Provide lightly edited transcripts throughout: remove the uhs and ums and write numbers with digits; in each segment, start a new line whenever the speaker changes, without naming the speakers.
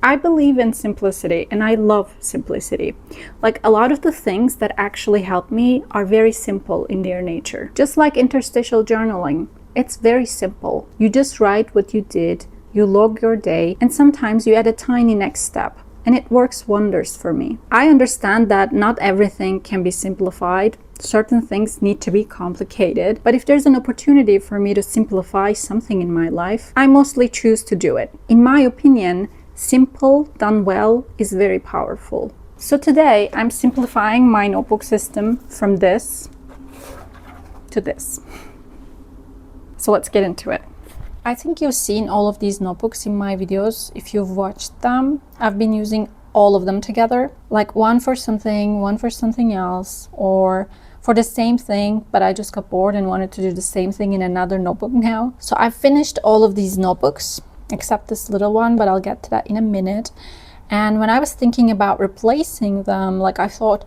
I believe in simplicity and I love simplicity. Like a lot of the things that actually help me are very simple in their nature. Just like interstitial journaling, it's very simple. You just write what you did, you log your day, and sometimes you add a tiny next step. And it works wonders for me. I understand that not everything can be simplified. Certain things need to be complicated. But if there's an opportunity for me to simplify something in my life, I mostly choose to do it. In my opinion, simple done well is very powerful. So today I'm simplifying my notebook system from this to this. So let's get into it. I think you've seen all of these notebooks in my videos if you've watched them. I've been using all of them together, like one for something else, or for the same thing, but I just got bored and wanted to do the same thing in another notebook now. So I've finished all of these notebooks, except this little one, but I'll get to that in a minute. And when I was thinking about replacing them, like I thought,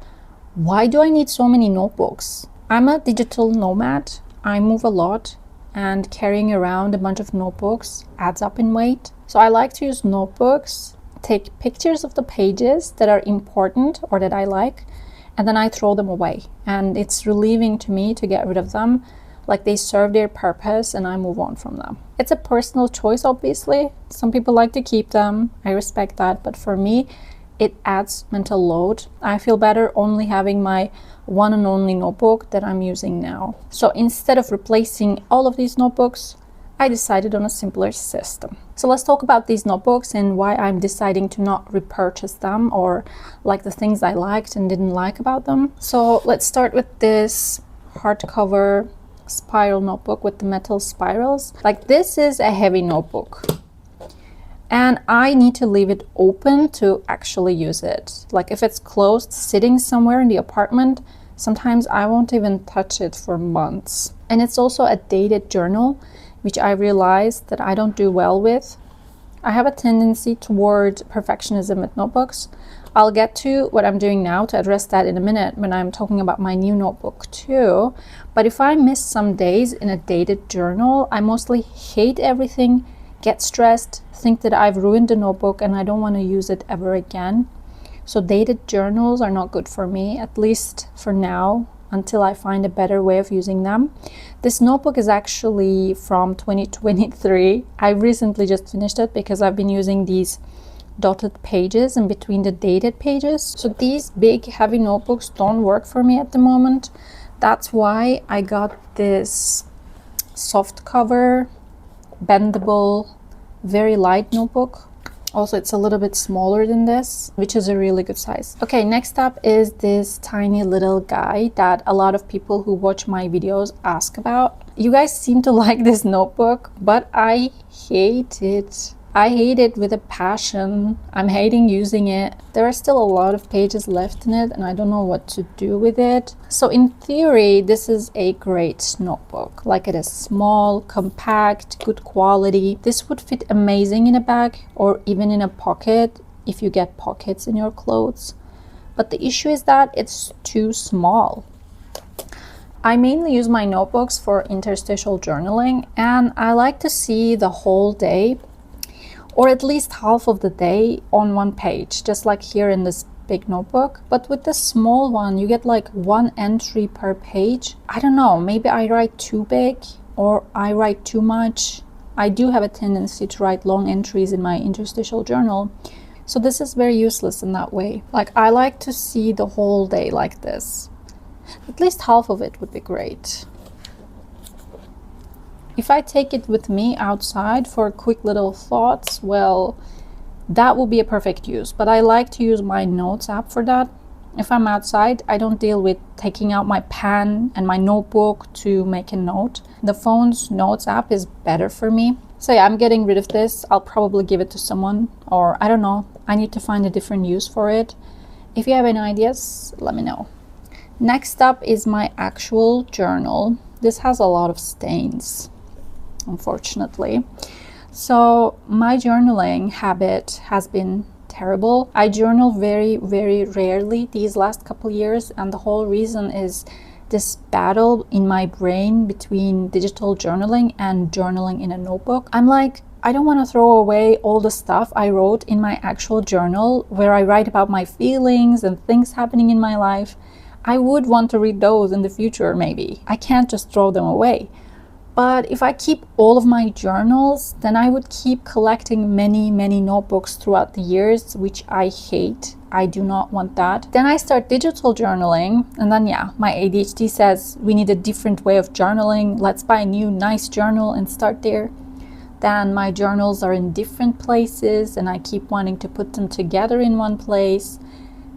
why do I need so many notebooks? I'm a digital nomad. I move a lot, and carrying around a bunch of notebooks adds up in weight. So I like to use notebooks, take pictures of the pages that are important or that I like, and then I throw them away. And it's relieving to me to get rid of them. Like they serve their purpose and I move on from them. It's a personal choice, obviously. Some people like to keep them. I respect that. But for me, it adds mental load. I feel better only having my one and only notebook that I'm using now. So instead of replacing all of these notebooks, I decided on a simpler system. So let's talk about these notebooks and why I'm deciding to not repurchase them, or like the things I liked and didn't like about them. So let's start with this hardcover spiral notebook with the metal spirals. Like this is a heavy notebook. And I need to leave it open to actually use it. Like if it's closed, sitting somewhere in the apartment, sometimes I won't even touch it for months. And it's also a dated journal, which I realized that I don't do well with. I have a tendency toward perfectionism with notebooks. I'll get to what I'm doing now to address that in a minute when I'm talking about my new notebook too. But if I miss some days in a dated journal, I mostly hate everything, get stressed, think that I've ruined the notebook and I don't want to use it ever again. So dated journals are not good for me, at least for now, until I find a better way of using them. This notebook is actually from 2023. I recently just finished it because I've been using these dotted pages in between the dated pages. So these big heavy notebooks don't work for me at the moment. That's why I got this soft cover, bendable, very light notebook. Also, it's a little bit smaller than this, which is a really good size. Okay, next up is this tiny little guy that a lot of people who watch my videos ask about. You guys seem to like this notebook, but I hate it. I hate it with a passion. I'm hating using it. There are still a lot of pages left in it and I don't know what to do with it. So in theory, this is a great notebook. Like it is small, compact, good quality. This would fit amazing in a bag or even in a pocket if you get pockets in your clothes. But the issue is that it's too small. I mainly use my notebooks for interstitial journaling and I like to see the whole day, or at least half of the day on one page, just like here in this big notebook. But with the small one, you get like one entry per page. I don't know, maybe I write too big or I write too much. I do have a tendency to write long entries in my interstitial journal. So this is very useless in that way. Like I like to see the whole day like this. At least half of it would be great. If I take it with me outside for quick little thoughts, well, that will be a perfect use. But I like to use my notes app for that. If I'm outside, I don't deal with taking out my pen and my notebook to make a note. The phone's notes app is better for me. So yeah, I'm getting rid of this. I'll probably give it to someone, or I don't know. I need to find a different use for it. If you have any ideas, let me know. Next up is my actual journal. This has a lot of stains, unfortunately. So my journaling habit has been terrible. I journal very, very rarely these last couple years, and the whole reason is this battle in my brain between digital journaling and journaling in a notebook. I'm like I don't want to throw away all the stuff I wrote in my actual journal where I write about my feelings and things happening in my life. I would want to read those in the future maybe. I can't just throw them away. But if I keep all of my journals, then I would keep collecting many notebooks throughout the years, which I hate. I do not want that. Then I start digital journaling, and then yeah, my ADHD says we need a different way of journaling. Let's buy a new nice journal and start there. Then my journals are in different places and I keep wanting to put them together in one place.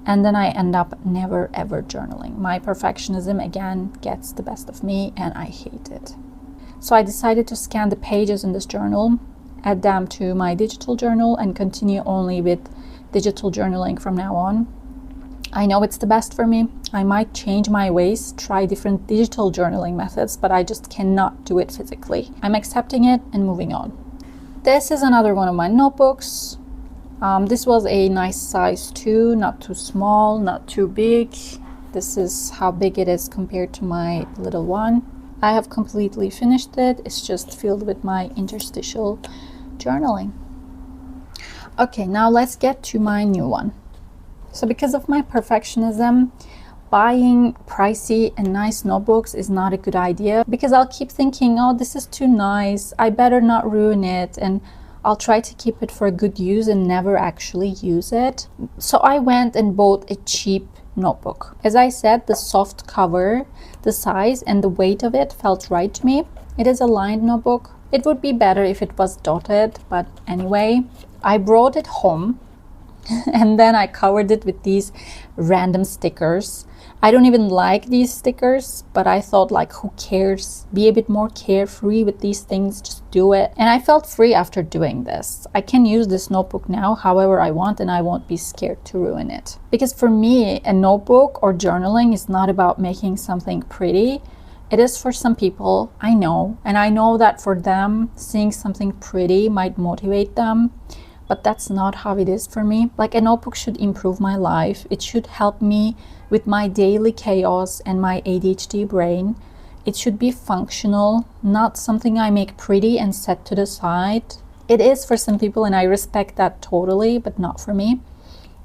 And then I end up never ever journaling. My perfectionism again gets the best of me and I hate it. So I decided to scan the pages in this journal, add them to my digital journal, and continue only with digital journaling from now on. I know it's the best for me. I might change my ways, try different digital journaling methods, but I just cannot do it physically. I'm accepting it and moving on. This is another one of my notebooks. This was a nice size too, not too small, not too big. This is how big it is compared to my little one. I have completely finished it. It's just filled with my interstitial journaling. Okay, now let's get to my new one. So because of my perfectionism, buying pricey and nice notebooks is not a good idea because I'll keep thinking, oh, this is too nice, I better not ruin it, and I'll try to keep it for a good use and never actually use it. So I went and bought a cheap notebook. As I said, the soft cover, the size and the weight of it felt right to me. It is a lined notebook. It would be better if it was dotted, but anyway, I brought it home and then I covered it with these random stickers. I don't even like these stickers, but I thought, like, who cares? Be a bit more carefree with these things, just do it. And I felt free after doing this. I can use this notebook now however I want and I won't be scared to ruin it. Because for me, a notebook or journaling is not about making something pretty. It is for some people, I know. And I know that for them, seeing something pretty might motivate them. But that's not how it is for me. Like, a notebook should improve my life. It should help me with my daily chaos and my ADHD brain. It should be functional, not something I make pretty and set to the side. It is for some people and I respect that totally, but not for me.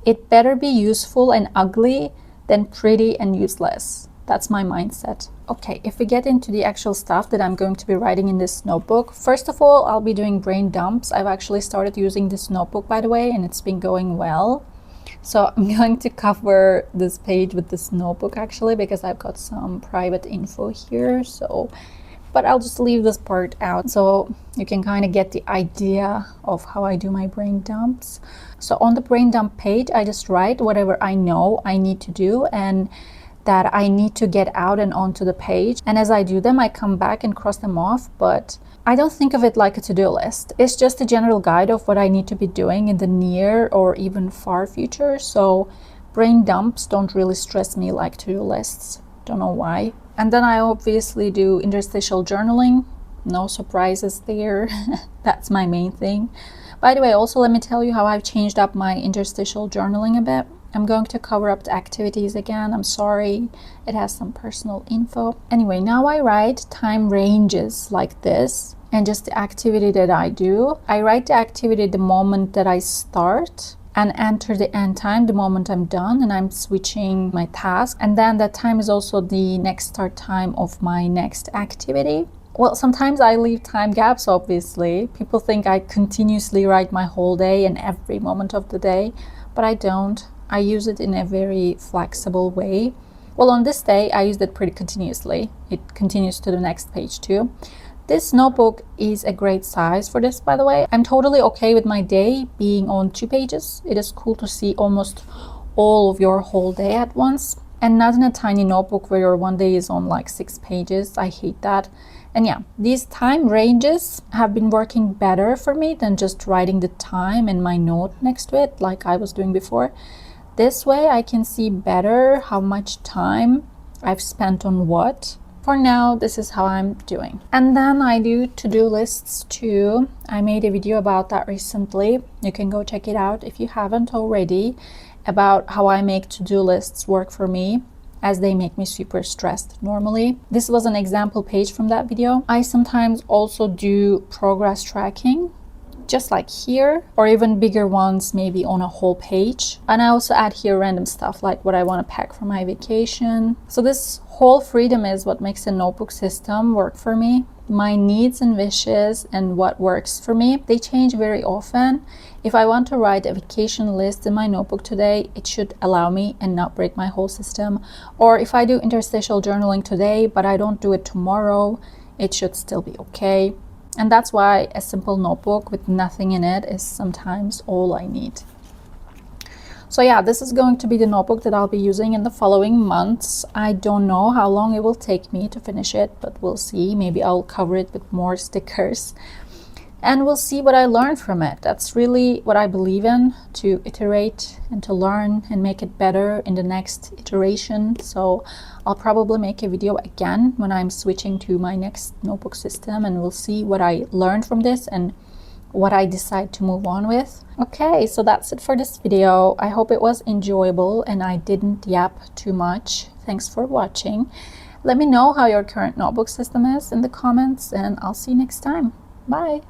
It better be useful and ugly than pretty and useless. That's my mindset. Okay, if we get into the actual stuff that I'm going to be writing in this notebook, first of all, I'll be doing brain dumps. I've actually started using this notebook, by the way, and it's been going well. So I'm going to cover this page with this notebook actually, because I've got some private info here. But I'll just leave this part out so you can kind of get the idea of how I do my brain dumps. So on the brain dump page, I just write whatever I know I need to do and that I need to get out and onto the page. And as I do them, I come back and cross them off, but I don't think of it like a to-do list. It's just a general guide of what I need to be doing in the near or even far future. So brain dumps don't really stress me like to-do lists. Don't know why. And then I obviously do interstitial journaling. No surprises there. That's my main thing. By the way, also let me tell you how I've changed up my interstitial journaling a bit. I'm going to cover up the activities again. I'm sorry, it has some personal info. Anyway, now I write time ranges like this and just the activity that I do. I write the activity the moment that I start and enter the end time the moment I'm done and I'm switching my task. And then that time is also the next start time of my next activity. Well, sometimes I leave time gaps, obviously. People think I continuously write my whole day and every moment of the day, but I don't. I use it in a very flexible way. Well, on this day, I used it pretty continuously. It continues to the next page too. This notebook is a great size for this, by the way. I'm totally okay with my day being on 2 pages. It is cool to see almost all of your whole day at once. And not in a tiny notebook where your one day is on like 6 pages. I hate that. And yeah, these time ranges have been working better for me than just writing the time and my note next to it like I was doing before. This way I can see better how much time I've spent on what. For now, this is how I'm doing. And then I do to-do lists too. I made a video about that recently. You can go check it out if you haven't already, about how I make to-do lists work for me, as they make me super stressed normally. This was an example page from that video. I sometimes also do progress tracking. just like here, or even bigger ones, maybe on a whole page. And I also add here random stuff like what I want to pack for my vacation. So this whole freedom is what makes the notebook system work for me. My needs and wishes and what works for me, they change very often. If I want to write a vacation list in my notebook today, it should allow me and not break my whole system. Or if I do interstitial journaling today, but I don't do it tomorrow, it should still be okay. And that's why a simple notebook with nothing in it is sometimes all I need. So yeah, this is going to be the notebook that I'll be using in the following months. I don't know how long it will take me to finish it, but we'll see. Maybe I'll cover it with more stickers. And we'll see what I learn from it. That's really what I believe in, to iterate and to learn and make it better in the next iteration. So I'll probably make a video again when I'm switching to my next notebook system, and we'll see what I learned from this and what I decide to move on with. Okay, so that's it for this video. I hope it was enjoyable and I didn't yap too much. Thanks for watching. Let me know how your current notebook system is in the comments, and I'll see you next time. Bye.